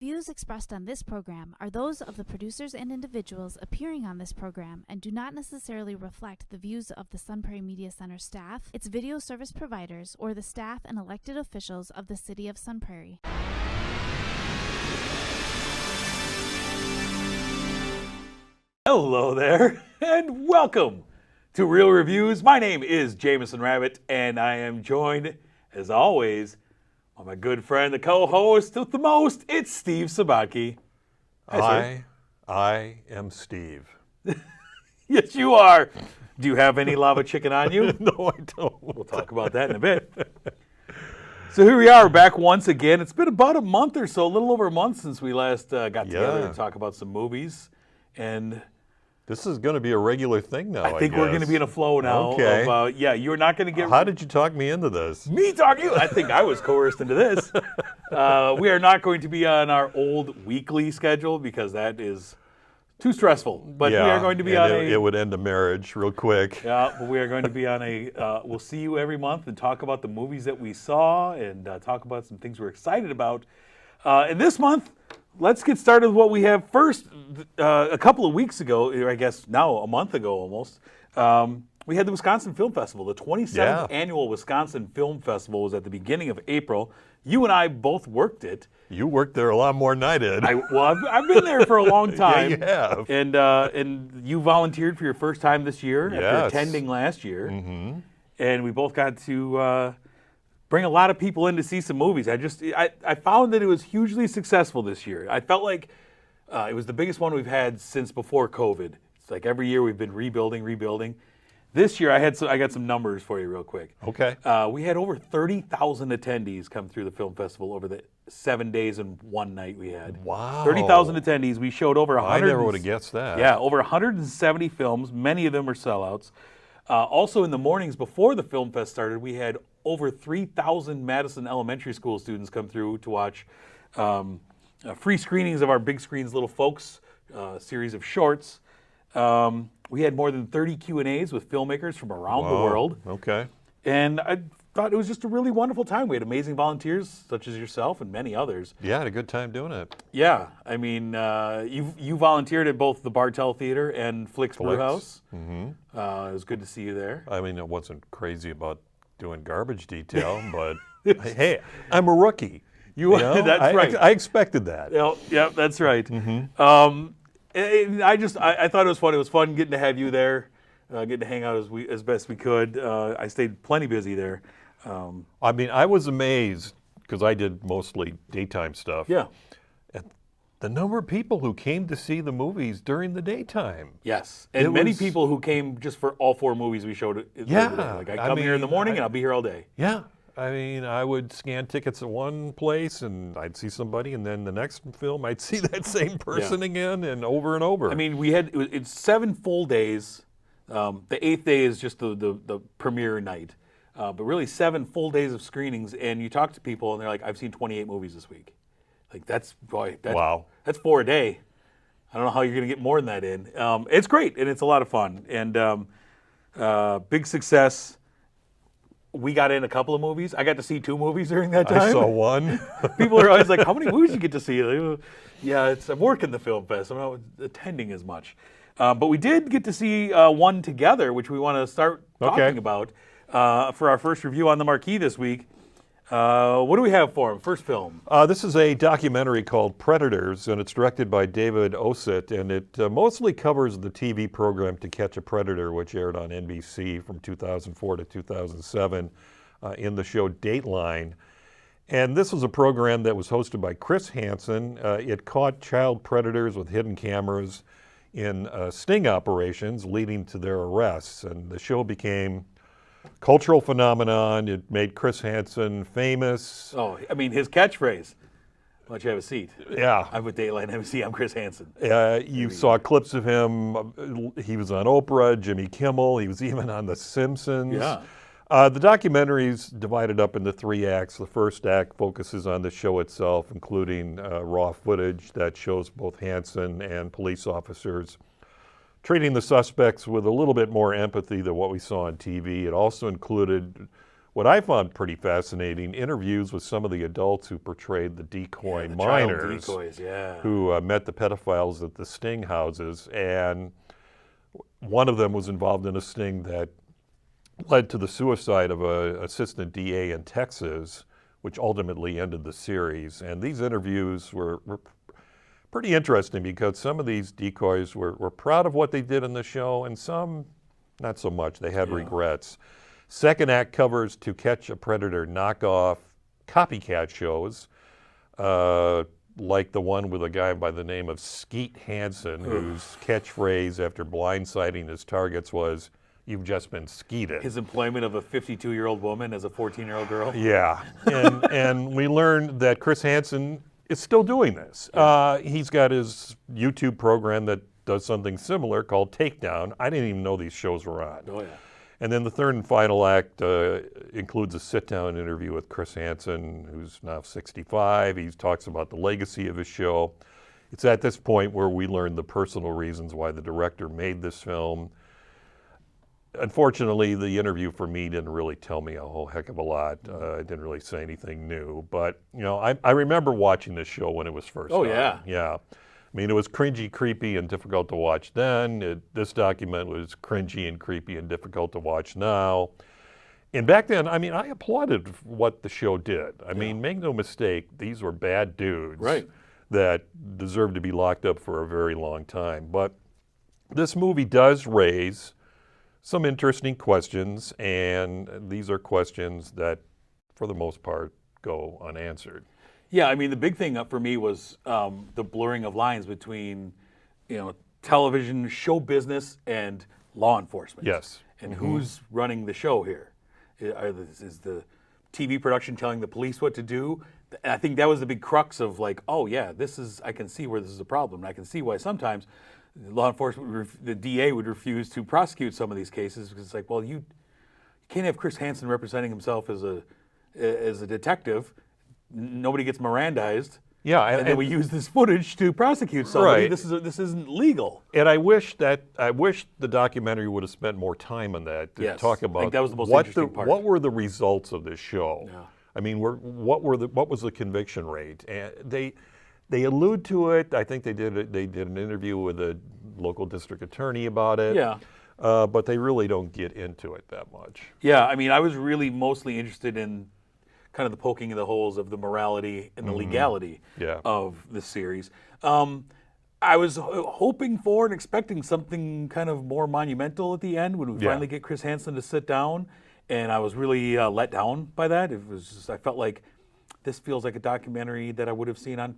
Views expressed on this program are those of the producers and individuals appearing on this program and do not necessarily reflect the views of the Sun Prairie Media Center staff, its video service providers, or the staff and elected officials of the City of Sun Prairie. Hello there, and welcome to Real Reviews. My name is Jamison Rabbit, and I am joined, as always, by my good friend, the co-host with the most, it's Steve Sabaki. I am Steve. Yes, you are. Do you have any lava chicken on you? No, I don't. We'll talk about that in a bit. So here we are, back once again. It's been about a month or so, a little over a month since we last got together to talk about some movies. And this is going to be a regular thing now, I think we're going to be in a flow now. Okay. Of, you're not going to get... How did you talk me into this? Me talking you? I think I was coerced into this. We are not going to be on our old weekly schedule because that is too stressful. But we are going to be on it would end a marriage real quick. Yeah, but we are going to be on we'll see you every month and talk about the movies that we saw and talk about some things we're excited about. And this month, let's get started with what we have first. A couple of weeks ago, or I guess now a month ago almost, we had the Wisconsin Film Festival. The 27th annual Wisconsin Film Festival was at the beginning of April. You and I both worked it. You worked there a lot more than I did. I've been there for a long time. Yeah, you have. And you volunteered for your first time this year after attending last year. Mm-hmm. And we both got to bring a lot of people in to see some movies. I found that it was hugely successful this year. I felt like it was the biggest one we've had since before COVID. It's like every year we've been rebuilding. This year I got some numbers for you real quick. Okay. We had over 30,000 attendees come through the film festival over the 7 days and one night we had. Wow. 30,000 attendees. We showed over 100. I never would have guessed that. Yeah, over 170 films. Many of them are sellouts. Also in the mornings before the film fest started, we had over 3,000 Madison Elementary School students come through to watch free screenings of our Big Screens Little Folks series of shorts. We had more than 30 Q&As with filmmakers from around the world. Okay. And I thought it was just a really wonderful time. We had amazing volunteers, such as yourself and many others. Yeah, I had a good time doing it. Yeah, I mean, you volunteered at both the Bartell Theater and Flick's Brewhouse. Mm-hmm. It was good to see you there. I mean, I wasn't crazy about doing garbage detail, but hey, I'm a rookie. You know? That's right. I expected that. Yeah, that's right. Mm-hmm. I thought it was fun. It was fun getting to have you there, getting to hang out as best we could. I stayed plenty busy there. I mean, I was amazed because I did mostly daytime stuff. Yeah. At the number of people who came to see the movies during the daytime. Yes, and many people who came just for all four movies we showed. Like I come here in the morning and I'll be here all day. Yeah. I mean, I would scan tickets at one place and I'd see somebody, and then the next film I'd see that same person again and over. I mean, it's 7 full days. The 8th day is just the premiere night. But really 7 full days of screenings, and you talk to people and they're like, I've seen 28 movies this week. Like wow. That's 4 a day. I don't know how you're going to get more than that in. It's great, and it's a lot of fun. And big success. We got in a couple of movies. I got to see 2 movies during that time. I saw one. People are always like, how many movies you get to see? Like, yeah, I'm working the film fest. I'm not attending as much. But we did get to see one together, which we want to start talking about for our first review on the marquee this week. What do we have for him? First film. This is a documentary called Predators, and it's directed by David Ossett, and it mostly covers the TV program To Catch a Predator, which aired on NBC from 2004 to 2007 in the show Dateline. And this was a program that was hosted by Chris Hansen. It caught child predators with hidden cameras in sting operations, leading to their arrests. And the show became cultural phenomenon. It made Chris Hansen famous. Oh, I mean, his catchphrase, why don't you have a seat? Yeah. I'm with Dateline NBC, I'm Chris Hansen. You saw clips of him. He was on Oprah, Jimmy Kimmel. He was even on The Simpsons. Yeah. The documentary is divided up into 3 acts. The first act focuses on the show itself, including raw footage that shows both Hansen and police officers treating the suspects with a little bit more empathy than what we saw on TV. It also included what I found pretty fascinating, interviews with some of the adults who portrayed the decoy the minors child decoys, yeah. who met the pedophiles at the sting houses. And one of them was involved in a sting that led to the suicide of an assistant DA in Texas, which ultimately ended the series. And these interviews were pretty interesting because some of these decoys were proud of what they did in the show, and some not so much. They had regrets. Second act covers To Catch a Predator knockoff copycat shows, like the one with a guy by the name of Skeet Hansen, whose catchphrase after blindsiding his targets was, "You've just been skeeted." His employment of a 52-year-old woman as a 14-year-old girl. Yeah, and we learned that Chris Hansen is still doing this. He's got his YouTube program that does something similar called Takedown. I didn't even know these shows were on. Oh, yeah. And then the third and final act includes a sit-down interview with Chris Hansen, who's now 65. He talks about the legacy of his show. It's at this point where we learn the personal reasons why the director made this film. Unfortunately, the interview for me didn't really tell me a whole heck of a lot. It didn't really say anything new. But, you know, I remember watching this show when it was first on. Yeah. Yeah. I mean, it was cringy, creepy, and difficult to watch then. This document was cringy and creepy and difficult to watch now. And back then, I mean, I applauded what the show did. I mean, make no mistake, these were bad dudes that deserved to be locked up for a very long time. But this movie does raise some interesting questions, and these are questions that, for the most part, go unanswered. Yeah, I mean, the big thing for me was the blurring of lines between, you know, television, show business, and law enforcement. Yes. And who's running the show here? Is the TV production telling the police what to do? I think that was the big crux of like, oh yeah, I can see where this is a problem. And I can see why sometimes law enforcement, the DA would refuse to prosecute some of these cases because it's like, well, you can't have Chris Hansen representing himself as a detective. Nobody gets Mirandized. Yeah, and then we use this footage to prosecute somebody. Right. This isn't legal. And I wish the documentary would have spent more time on that to talk about I think that was the most interesting part. What were the results of this show? Yeah. I mean, what was the conviction rate? And they allude to it. I think they did an interview with a local district attorney about it. Yeah. But they really don't get into it that much. Yeah, I mean, I was really mostly interested in kind of the poking of the holes of the morality and the legality of the series. I was hoping for and expecting something kind of more monumental at the end when we finally get Chris Hansen to sit down, and I was really let down by that. It was just, I felt like this feels like a documentary that I would have seen on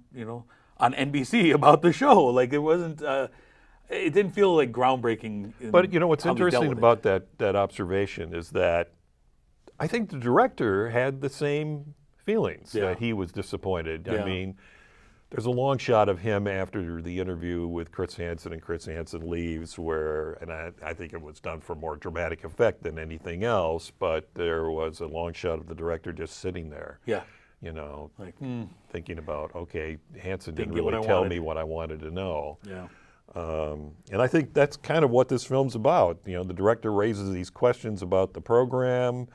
NBC about the show. Like it wasn't. It didn't feel like groundbreaking. But you know what's interesting about that observation is that I think the director had the same feelings, that he was disappointed. I mean, there's a long shot of him after the interview with Chris Hansen, and Chris Hansen leaves, and I think it was done for more dramatic effect than anything else, but there was a long shot of the director just sitting there. Yeah. You know, like thinking about, okay, Hansen didn't get really tell me what I wanted to know. Yeah. And I think that's kind of what this film's about. You know, the director raises these questions about the program,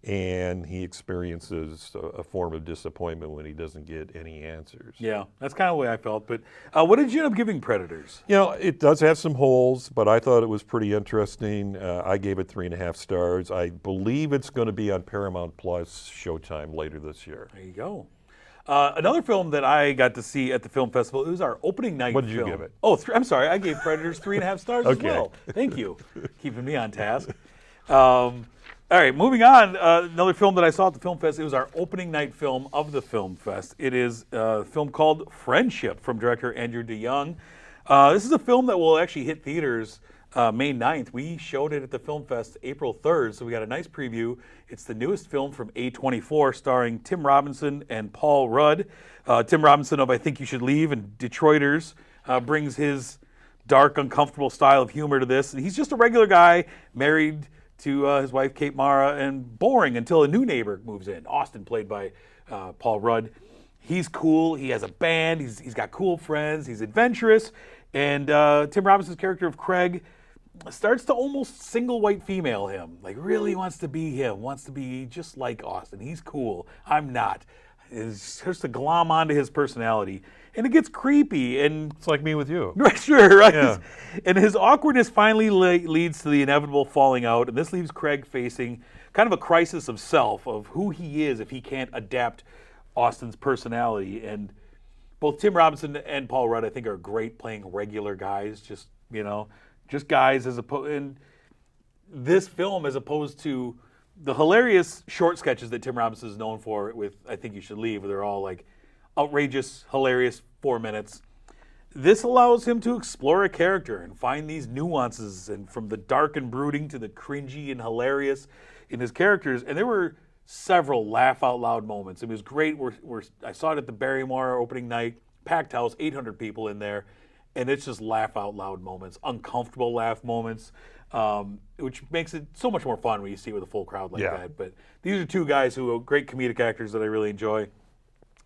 and he experiences a form of disappointment when he doesn't get any answers. Yeah, that's kind of the way I felt. But what did you end up giving Predators? You know, it does have some holes, but I thought it was pretty interesting. I gave it 3.5 stars. I believe it's going to be on Paramount Plus Showtime later this year. There you go. Another film that I got to see at the film festival, it was our opening night film. What did you give it? Oh, I'm sorry. I gave Predators 3.5 stars as well. Thank you. Keeping me on task. All right, moving on. Another film that I saw at the Film Fest, it was our opening night film of the Film Fest. It is a film called Friendship from director Andrew DeYoung. This is a film that will actually hit theaters May 9th. We showed it at the Film Fest April 3rd, so we got a nice preview. It's the newest film from A24 starring Tim Robinson and Paul Rudd. Tim Robinson of I Think You Should Leave and Detroiters brings his dark, uncomfortable style of humor to this. And he's just a regular guy, married to his wife Kate Mara, and boring until a new neighbor moves in. Austin, played by Paul Rudd. He's cool. He has a band. He's got cool friends. He's adventurous. And Tim Robinson's character of Craig starts to almost single white female him. Like, really wants to be him, wants to be just like Austin. He's cool. I'm not. It's just to glom onto his personality. And it gets creepy. And It's like me with you. right, sure, right? Yeah. And his awkwardness finally leads to the inevitable falling out. And this leaves Craig facing kind of a crisis of self, of who he is if he can't adapt Austin's personality. And both Tim Robinson and Paul Rudd, I think, are great playing regular guys, just guys as opposed. And this film, as opposed to the hilarious short sketches that Tim Robinson is known for with I Think You Should Leave, where they're all like outrageous, hilarious 4 minutes. This allows him to explore a character and find these nuances, and from the dark and brooding to the cringy and hilarious in his characters. And there were several laugh out loud moments. It was great. I saw it at the Barrymore opening night, packed house, 800 people in there, and it's just laugh out loud moments, uncomfortable laugh moments, which makes it so much more fun when you see it with a full crowd like that. But these are two guys who are great comedic actors that I really enjoy.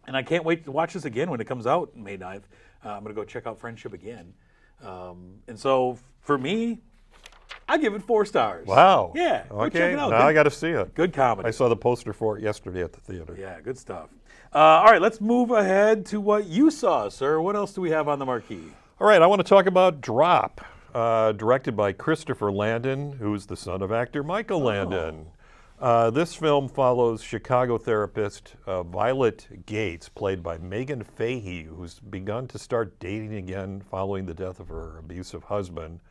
And I can't wait to watch this again when it comes out May 9th. I'm going to go check out Friendship again. And so for me, I give it 4 stars. Wow. Yeah. Go Okay. check it out. Now I got to see it. Good comedy. I saw the poster for it yesterday at the theater. Yeah, good stuff. All right, let's move ahead to what you saw, sir. What else do we have on the marquee? All right, I want to talk about Drop, directed by Christopher Landon, who's the son of actor Michael Landon. This film follows Chicago therapist Violet Gates, played by Megan Fahey, who's begun to start dating again following the death of her abusive husband.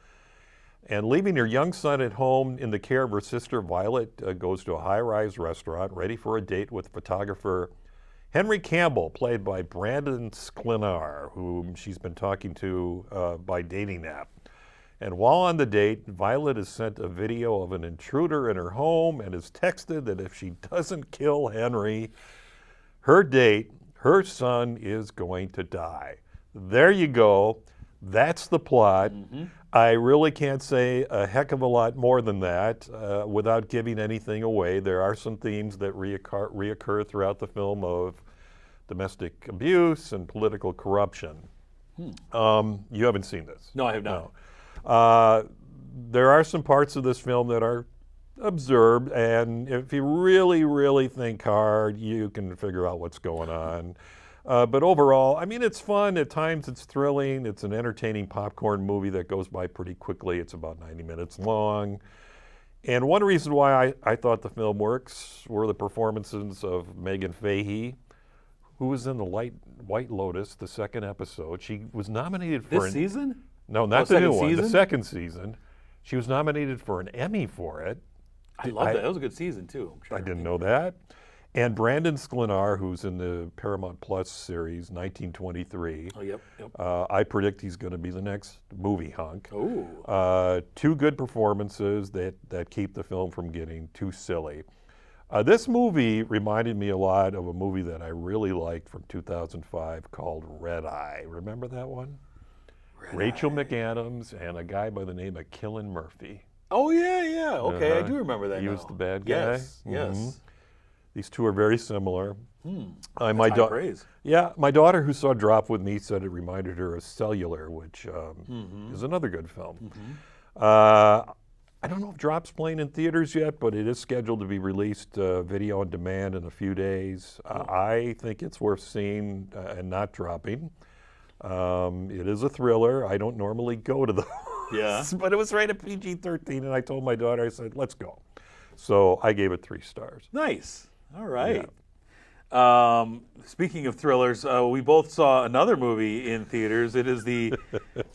And leaving her young son at home in the care of her sister, Violet goes to a high-rise restaurant ready for a date with photographer Henry Campbell, played by Brandon Sklenar, whom she's been talking to by dating app. And while on the date, Violet is sent a video of an intruder in her home and is texted that if she doesn't kill Henry, her date, her son, is going to die. There you go. That's the plot. Mm-hmm. I really can't say a heck of a lot more than that without giving anything away. There are some themes that reoccur throughout the film of domestic abuse and political corruption. You haven't seen this? No, I have not. No. There are some parts of this film that are absurd, and if you really, really think hard, you can figure out what's going on. But overall, I mean, it's fun. At times it's thrilling. It's an entertaining popcorn movie that goes by pretty quickly. It's about 90 minutes long. And one reason why I thought the film works were the performances of Megan Fahey, who was in the White Lotus, the second episode. She was nominated for this season? No, not the new one, season? the second season. She was nominated for an Emmy for it. I love that. That was a good season, too. I'm sure. I didn't know that. And Brandon Sklenar, who's in the Paramount Plus series, 1923. Oh, yep. I predict he's going to be the next movie hunk. Ooh. 2 good performances that keep the film from getting too silly. This movie reminded me a lot of a movie that I really liked from 2005 called Red Eye. Remember that one? Rachel McAdams and a guy by the name of Cillian Murphy. Oh, yeah. Okay, I do remember that He now. was the bad guy? Yes, Mhm. yes. These two are very similar. That's high praise. Yeah, my daughter who saw Drop with me said it reminded her of Cellular, which is another good film. I don't know if Drop's playing in theaters yet, but it is scheduled to be released video on demand in a few days. I think it's worth seeing and not dropping. It is a thriller. I don't normally go to those. Yeah. But it was rated PG-13, and I told my daughter, I said, let's go. So I gave it 3 stars. Nice. All right. Yeah. Speaking of thrillers, we both saw another movie in theaters. It is the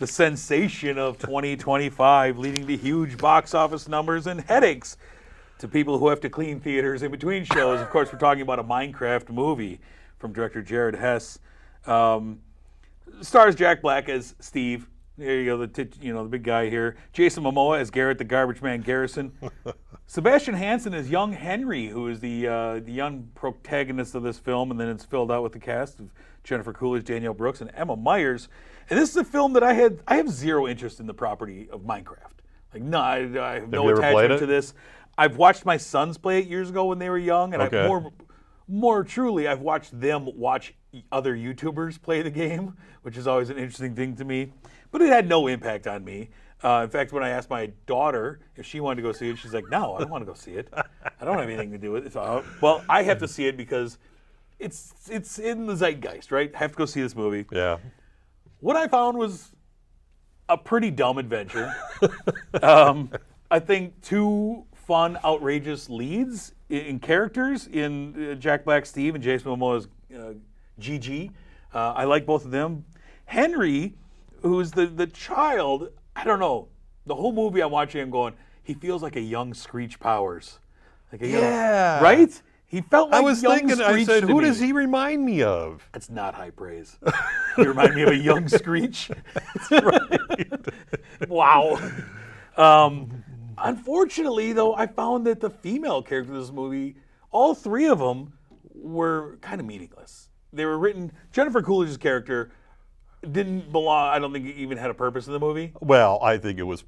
sensation of 2025, leading to huge box office numbers and headaches to people who have to clean theaters in between shows. Of course, we're talking about a Minecraft movie from director Jared Hess. Stars Jack Black as Steve. There you go, the big guy here. Jason Momoa as Garrett, the garbage man Garrison. Sebastian Hansen as young Henry, who is the young protagonist of this film, and then it's filled out with the cast of Jennifer Coolidge, Danielle Brooks, and Emma Myers. And this is a film that I have zero interest in the property of Minecraft. Like, no, I have no attachment to this. I've watched my sons play it years ago when they were young, and more truly, I've watched them watch other YouTubers play the game, which is always an interesting thing to me. But it had no impact on me. In fact, when I asked my daughter if she wanted to go see it, she's like, "No, I don't want to go see it. I don't have anything to do with it." So, well, I have to see it because it's in the zeitgeist, right? I have to go see this movie. Yeah. What I found was a pretty dumb adventure. I think two fun, outrageous leads in characters in Jack Black Steve and Jason Momoa's Gigi. I like both of them. Henry, who's the child, I don't know. The whole movie I'm watching him going, he feels like a young Screech Powers. Like Yeah. Right? He felt like I was young thinking, I Screech said, to who me. does he remind me of? That's not high praise. You remind me of a young Screech. That's right. Wow. Unfortunately, though, I found that the female characters in this movie, all three of them, were kind of meaningless. They were written. Jennifer Coolidge's character didn't belong. I don't think it even had a purpose in the movie. Well, I think it was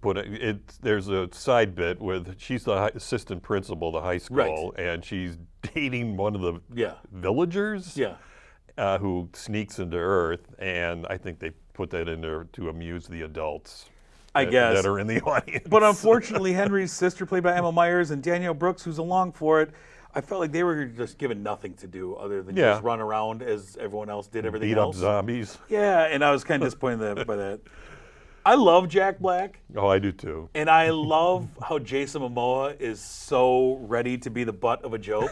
there's a side bit with, she's the assistant principal of the high school, and she's dating one of the villagers who sneaks into Earth, and I think they put that in there to amuse the adults. I guess. That are in the audience. But unfortunately, Henry's sister, played by Emma Myers, and Danielle Brooks, who's along for it, I felt like they were just given nothing to do other than just run around as everyone else did everything else. Beat up zombies. Yeah, and I was kind of disappointed by that. I love Jack Black. Oh, I do too. And I love how Jason Momoa is so ready to be the butt of a joke.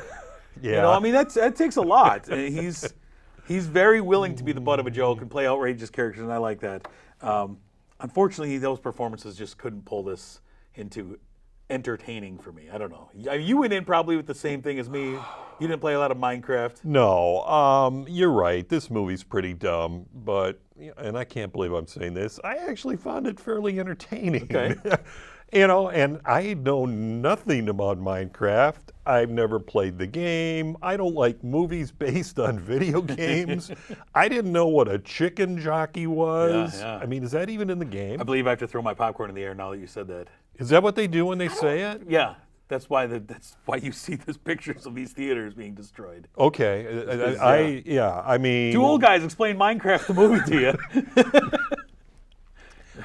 Yeah. You know, I mean, that takes a lot. He's very willing to be the butt of a joke and play outrageous characters, and I like that. Unfortunately, those performances just couldn't pull this into entertaining for me. I don't know. You went in probably with the same thing as me. You didn't play a lot of Minecraft. No, you're right. This movie's pretty dumb, but, and I can't believe I'm saying this, I actually found it fairly entertaining. Okay. You know, and I know nothing about Minecraft. I've never played the game. I don't like movies based on video games. I didn't know what a chicken jockey was. Yeah. I mean, is that even in the game? I believe I have to throw my popcorn in the air now that you said that. Is that what they do when they say it? Yeah. That's why you see these pictures of these theaters being destroyed. Okay. I mean... Two old guys explain Minecraft the movie to you.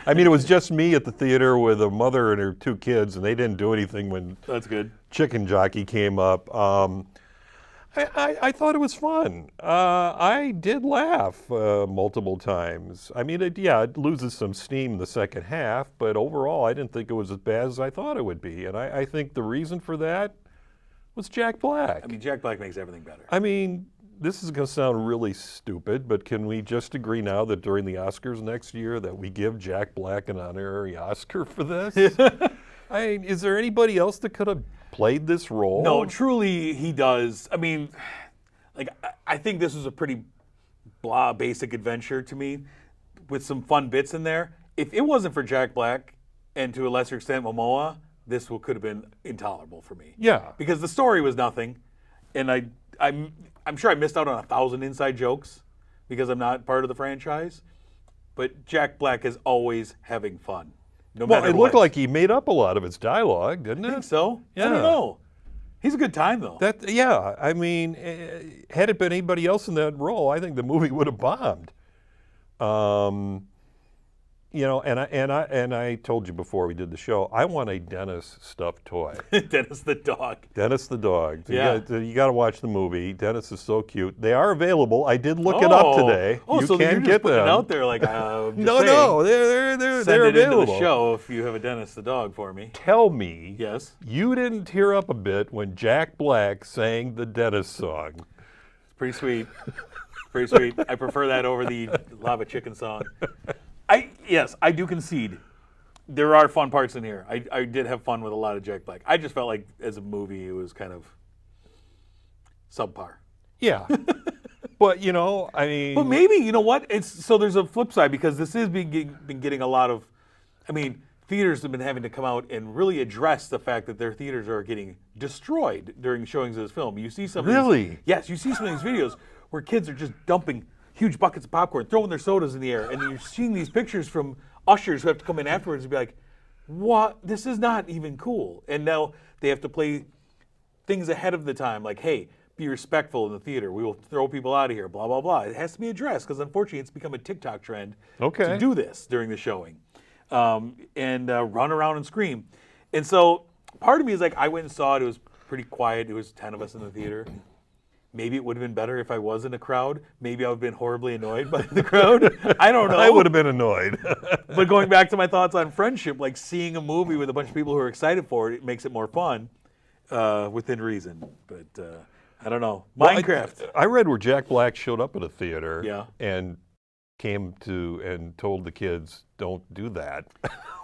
I mean, it was just me at the theater with a mother and her two kids, and they didn't do anything when That's good. Chicken Jockey came up. I thought it was fun. I did laugh multiple times. I mean, it loses some steam in the second half, but overall, I didn't think it was as bad as I thought it would be. And I think the reason for that was Jack Black. I mean, Jack Black makes everything better. I mean, this is going to sound really stupid, but can we just agree now that during the Oscars next year that we give Jack Black an honorary Oscar for this? I mean, is there anybody else that could have played this role? No, truly he does. I mean, like, I think this was a pretty basic adventure to me with some fun bits in there. If it wasn't for Jack Black and to a lesser extent Momoa, this could have been intolerable for me. Yeah. Because the story was nothing, and I'm sure I missed out on 1,000 inside jokes because I'm not part of the franchise. But Jack Black is always having fun. No matter Well, it what. looked like he made up a lot of his dialogue, didn't I it? think so. Yeah. I don't know. He's a good time, though. I mean, had it been anybody else in that role, I think the movie would have bombed. You know, and I told you before we did the show, I want a Dennis stuffed toy. Dennis the dog. Dennis the dog. Yeah. You got to watch the movie. Dennis is so cute. They are available. I did look it up today. Oh, you so can you're get just putting them it out there like just No, saying, no, they're send it available. into the show if you have a Dennis the dog for me. Tell me, Yes. you didn't tear up a bit when Jack Black sang the Dennis song. It's pretty sweet. Pretty sweet. I prefer that over the Lava Chicken song. Yes, I do concede. There are fun parts in here. I did have fun with a lot of Jack Black. I just felt like as a movie it was kind of subpar. Yeah. But, you know, I mean... But maybe, you know what? So there's a flip side because this is been getting a lot of... I mean, theaters have been having to come out and really address the fact that their theaters are getting destroyed during showings of this film. You see some Really? Yes, you see some of these videos where kids are just dumping huge buckets of popcorn, throwing their sodas in the air, and you're seeing these pictures from ushers who have to come in afterwards and be like, what? This is not even cool. And now they have to play things ahead of the time, like, hey, be respectful in the theater. We will throw people out of here, blah, blah, blah. It has to be addressed because unfortunately it's become a TikTok trend to do this during the showing. and run around and scream. And so part of me is like, I went and saw it. It was pretty quiet. There was 10 of us in the theater. Maybe it would have been better if I was in a crowd. Maybe I would have been horribly annoyed by the crowd. I don't know. I would have been annoyed. But going back to my thoughts on friendship, like seeing a movie with a bunch of people who are excited for it, it makes it more fun within reason. But I don't know. Minecraft. I read where Jack Black showed up at a theater Yeah. and came to and told the kids, don't do that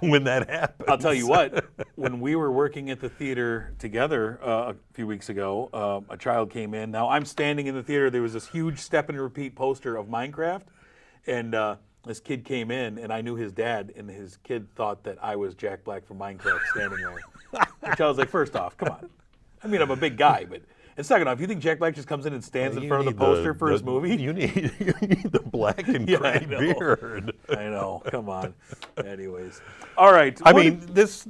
when that happens. I'll tell you what, when we were working at the theater together a few weeks ago, a child came in. Now, I'm standing in the theater. There was this huge step and repeat poster of Minecraft. And this kid came in, and I knew his dad, and his kid thought that I was Jack Black from Minecraft standing there. Which I was like, first off, come on. I mean, I'm a big guy, but... And second off, you think Jack Black just comes in and stands in front of the poster for his movie? You need the black and gray beard. I know. Come on. Anyways. All right. I mean, this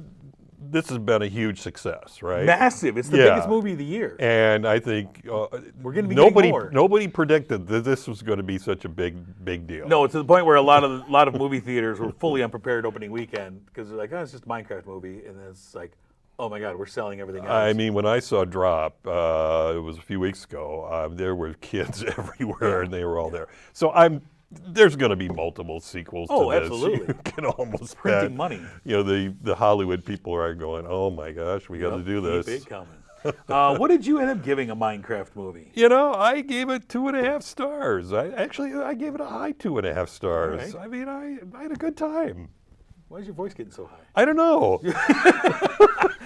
has been a huge success, right? Massive. It's the biggest movie of the year. And I think we're going to be getting more. Nobody predicted that this was going to be such a big deal. No, to the point where a lot of movie theaters were fully unprepared opening weekend because they're like, oh, it's just a Minecraft movie. And then it's like, oh my God, we're selling everything else. I mean, when I saw Drop, it was a few weeks ago, there were kids everywhere and they were all there. So there's going to be multiple sequels to this. Oh, absolutely. You can almost printing bet, money. You know, the Hollywood people are going, oh my gosh, we got to do this. Keep it coming. What did you end up giving a Minecraft movie? You know, I gave it 2.5 stars. I gave it a high 2.5 stars. Right. I mean, I had a good time. Why is your voice getting so high? I don't know.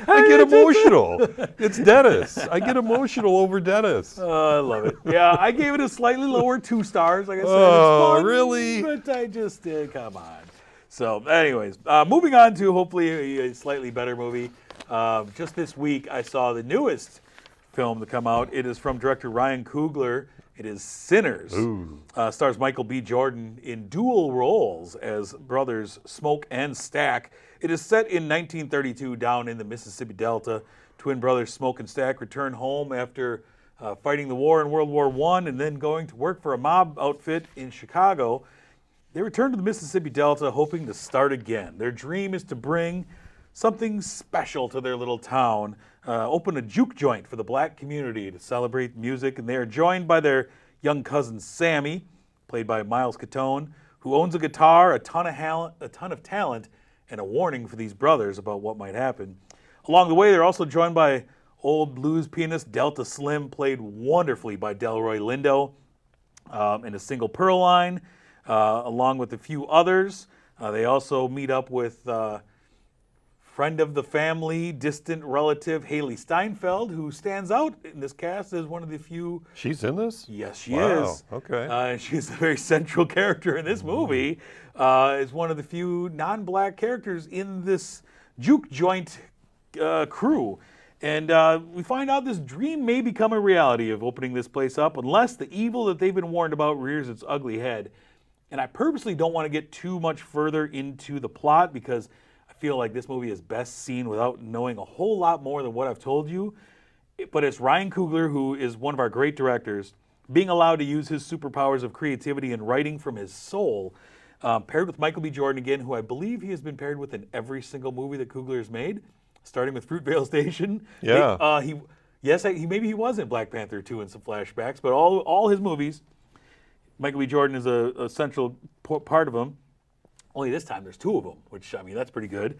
I get emotional. It's Dennis. I get emotional over Dennis. I love it. Yeah, I gave it a slightly lower 2 stars. Like I said, Oh, it's fun, really? But I just come on. So, anyways, moving on to hopefully a slightly better movie. Just this week, I saw the newest film to come out. It is from director Ryan Coogler. It is Sinners. Stars Michael B. Jordan in dual roles as brothers Smoke and Stack. It is set in 1932 down in the Mississippi Delta. Twin brothers Smoke and Stack return home after fighting the war in World War I and then going to work for a mob outfit in Chicago. They return to the Mississippi Delta hoping to start again. Their dream is to bring something special to their little town, open a juke joint for the black community to celebrate music, and they are joined by their young cousin Sammy, played by Miles Catone, who owns a guitar, a ton of talent, and a warning for these brothers about what might happen. Along the way, they're also joined by old blues pianist Delta Slim, played wonderfully by Delroy Lindo, and a single Pearl line, along with a few others. They also meet up with friend of the family, distant relative Haley Steinfeld, who stands out in this cast as one of the few. She's in this? Yes, she Wow, is. okay. She's a very central character in this movie. Is one of the few non-black characters in this juke joint crew. And we find out this dream may become a reality of opening this place up unless the evil that they've been warned about rears its ugly head. And I purposely don't want to get too much further into the plot because I feel like this movie is best seen without knowing a whole lot more than what I've told you. But it's Ryan Coogler, who is one of our great directors, being allowed to use his superpowers of creativity and writing from his soul, paired with Michael B. Jordan again, who I believe he has been paired with in every single movie that Coogler has made, starting with Fruitvale Station. Yeah. Maybe he was in Black Panther 2 in some flashbacks, but all his movies, Michael B. Jordan is a central part of them. Only this time there's 2 of them, which, I mean, that's pretty good.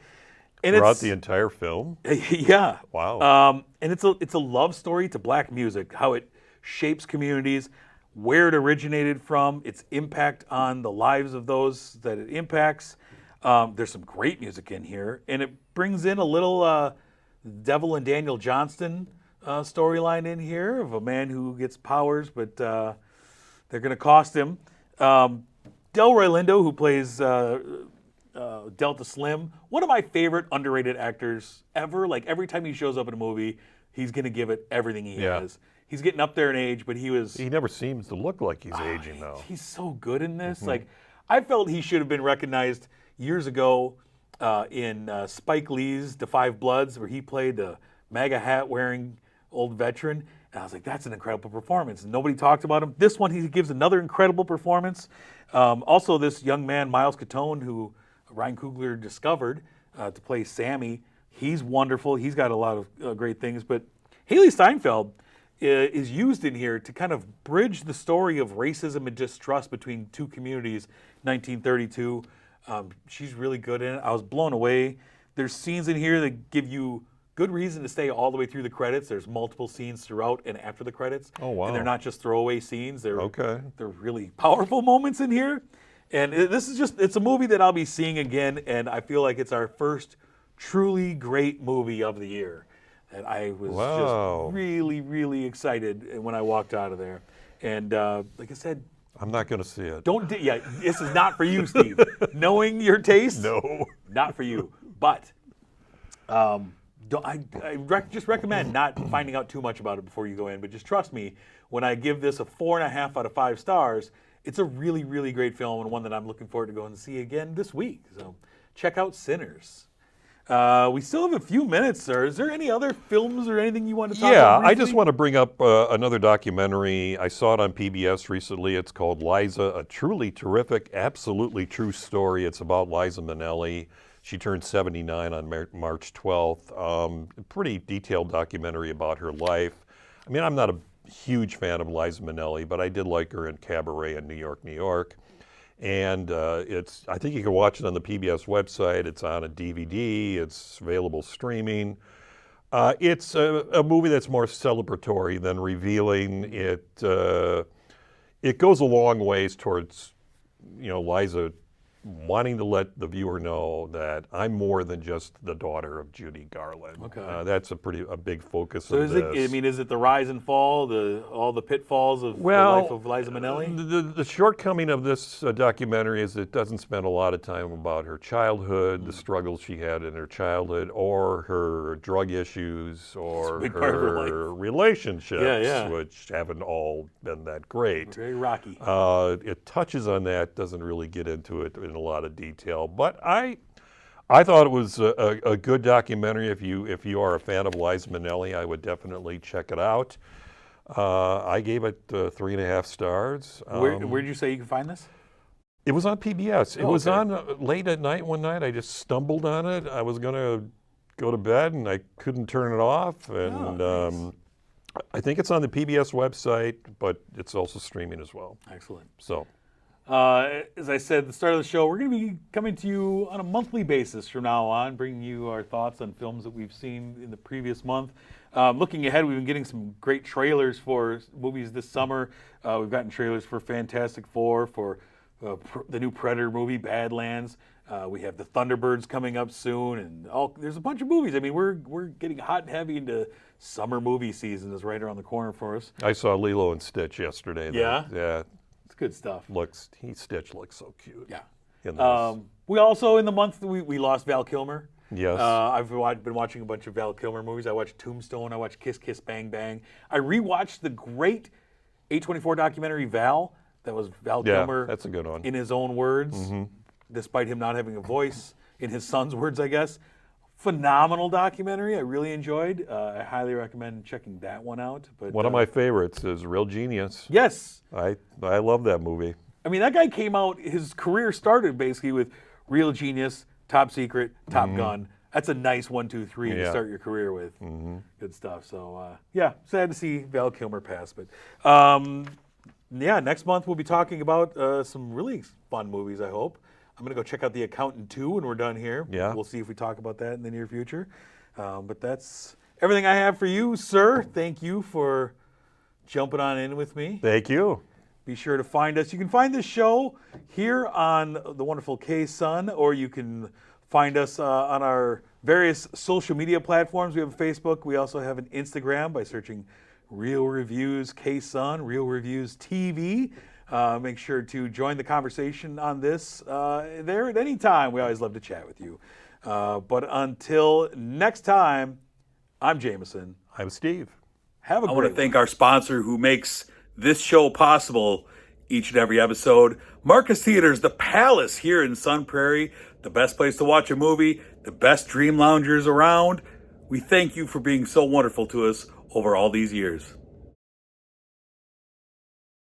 And Throughout the entire film? Yeah. Wow. And it's a love story to black music, how it shapes communities, where it originated from, its impact on the lives of those that it impacts. There's some great music in here, and it brings in a little Devil and Daniel Johnston storyline in here of a man who gets powers, but they're going to cost him. Delroy Lindo, who plays Delta Slim, one of my favorite underrated actors ever. Like, every time he shows up in a movie, he's going to give it everything he has. He's getting up there in age, but he never seems to look like he's aging, though. He's so good in this. Like, I felt he should have been recognized years ago in Spike Lee's Da 5 Bloods, where he played the MAGA hat-wearing old veteran. And I was like, that's an incredible performance. And nobody talked about him. This one, he gives another incredible performance. Also, this young man, Miles Catone, who Ryan Coogler discovered to play Sammy. He's wonderful. He's got a lot of great things. But Haley Steinfeld is used in here to kind of bridge the story of racism and distrust between two communities, 1932. She's really good in it. I was blown away. There's scenes in here that give you good reason to stay all the way through the credits. There's multiple scenes throughout and after the credits. Oh, wow. And they're not just throwaway scenes. They're really powerful moments in here. And it's a movie that I'll be seeing again, and I feel like it's our first truly great movie of the year. And I was just really, really excited when I walked out of there. And like I said, I'm not going to see it. This is not for you, Steve. Knowing your taste, no, not for you. But just recommend not finding out too much about it before you go in. But just trust me, when I give this a 4.5 out of 5 stars, it's a really, really great film and one that I'm looking forward to going to see again this week. So check out Sinners. We still have a few minutes, sir. Is there any other films or anything you want to talk about? Yeah, I just want to bring up another documentary. I saw it on PBS recently. It's called Liza, a truly terrific, absolutely true story. It's about Liza Minnelli. She turned 79 on March 12th. A pretty detailed documentary about her life. I mean, I'm not a huge fan of Liza Minnelli, but I did like her in Cabaret in New York, New York. And I think you can watch it on the PBS website. It's on a DVD. It's available streaming. It's a movie that's more celebratory than revealing. It goes a long ways towards, Liza wanting to let the viewer know that I'm more than just the daughter of Judy Garland. Okay. That's a big focus of this. Is it the rise and fall, all the pitfalls of the life of Liza Minnelli? The shortcoming of this documentary is it doesn't spend a lot of time about her childhood, the struggles she had in her childhood, or her drug issues, or her relationships, which haven't all been that great. Very rocky. It touches on that, doesn't really get into it in a lot of detail, but I thought it was a good documentary. If you are a fan of Liza Minnelli, I would definitely check it out. I gave it 3.5 stars. Where did you say you can find this? It was on PBS. It was on late at night one night. I just stumbled on it. I was going to go to bed and I couldn't turn it off. And nice. I think it's on the PBS website, but it's also streaming as well. Excellent. So. As I said at the start of the show, we're going to be coming to you on a monthly basis from now on, bringing you our thoughts on films that we've seen in the previous month. Looking ahead, we've been getting some great trailers for movies this summer. We've gotten trailers for Fantastic Four, for the new Predator movie, Badlands. We have the Thunderbirds coming up soon, and there's a bunch of movies. I mean, we're getting hot and heavy into summer movie season. Is right around the corner for us. I saw Lilo and Stitch yesterday. Yeah? Yeah. Good stuff. Stitch looks so cute. Yeah. We also, in the month, we lost Val Kilmer. Yes. I've been watching a bunch of Val Kilmer movies. I watched Tombstone. I watched Kiss Kiss Bang Bang. I rewatched the great A24 documentary Val. That was Val Kilmer. That's a good one. In his own words, despite him not having a voice. In his son's words, I guess. Phenomenal documentary. I really enjoyed. I highly recommend checking that one out. But one of my favorites is Real Genius. Yes. I love that movie. I mean, that guy came out, his career started basically with Real Genius, Top Secret, Top Gun. That's a nice 1, 2, 3 to start your career with. Good stuff. So, sad to see Val Kilmer pass. But, next month we'll be talking about some really fun movies, I hope. I'm going to go check out The Accountant 2 when we're done here. Yeah. We'll see if we talk about that in the near future. But that's everything I have for you, sir. Thank you for jumping on in with me. Thank you. Be sure to find us. You can find this show here on the wonderful K-Sun, or you can find us on our various social media platforms. We have a Facebook. We also have an Instagram by searching Real Reviews K-Sun, Real Reviews TV. Make sure to join the conversation on this there at any time. We always love to chat with you. But until next time, I'm Jamison. I'm Steve. Have a great I want to thank our sponsor who makes this show possible each and every episode. Marcus Theaters, the Palace here in Sun Prairie, the best place to watch a movie, the best dream loungers around. We thank you for being so wonderful to us over all these years.